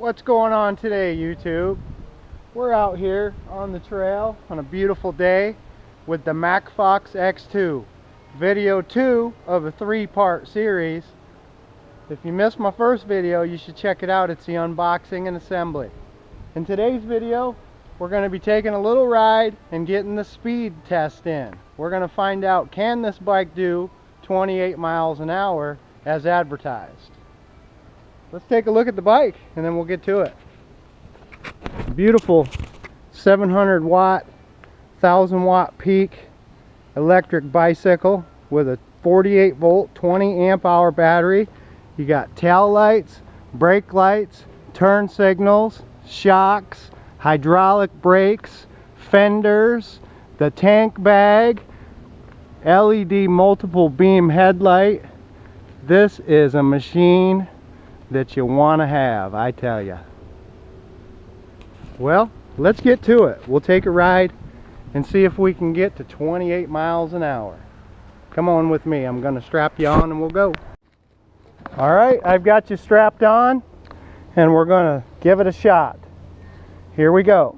What's going on today, YouTube? We're out here on the trail on a beautiful day with the MacFox X2, video 2 of a 3-part series. If you missed my first video, you should check it out. It's the unboxing and assembly. In today's video, we're going to be taking a little ride and getting the speed test in. We're going to find out, can this bike do 28 miles an hour as advertised? Let's take a look at the bike and then we'll get to it. Beautiful 700 watt, 1000 watt peak electric bicycle with a 48 volt, 20 amp hour battery. You got tail lights, brake lights, turn signals, shocks, hydraulic brakes, fenders, the tank bag, LED multiple beam headlight. This is a machine that you want to have, I tell you. Well, let's get to it. We'll take a ride and see if we can get to 28 miles an hour. Come on with me. I'm going to strap you on and we'll go. All right, I've got you strapped on and we're going to give it a shot. Here we go.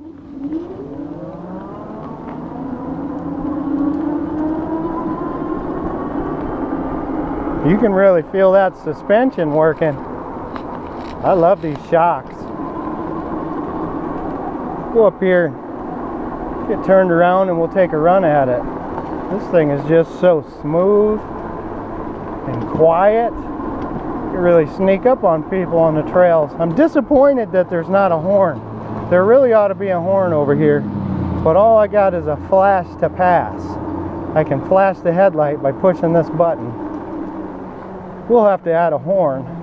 You can really feel that suspension working. I love these shocks. Go up here, get turned around and we'll take a run at it. This thing is just so smooth and quiet. You really sneak up on people on the trails. I'm disappointed that there's not a horn. There really ought to be a horn over here, but all I got is a flash to pass. I can flash the headlight by pushing this button. We'll have to add a horn.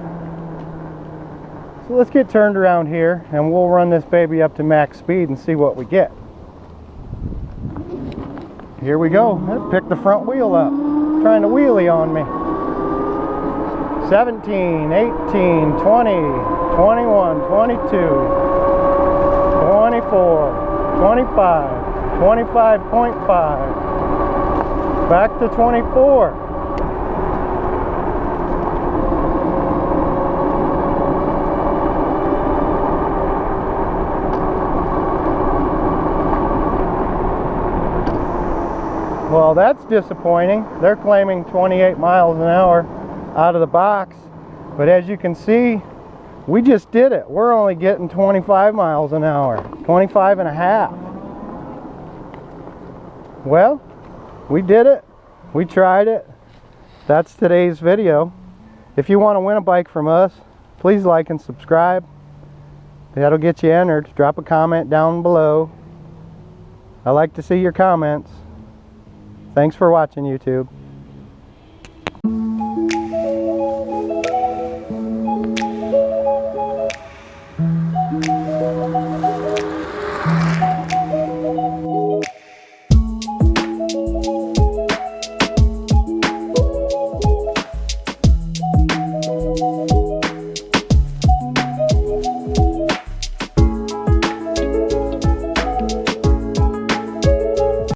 So let's get turned around here and we'll run this baby up to max speed and see what we get. Here we go. Pick the front wheel up. Trying to wheelie on me. 17, 18, 20, 21, 22, 24, 25, 25.5. Back to 24. Well, that's disappointing. They're claiming 28 miles an hour out of the box, but as you can see, we just did it. We're only getting 25 miles an hour, 25 and a half. Well, we did it. We tried it. That's today's video. If you want to win a bike from us, please like and subscribe. That'll get you entered. Drop a comment down below. I like to see your comments. Thanks for watching, YouTube.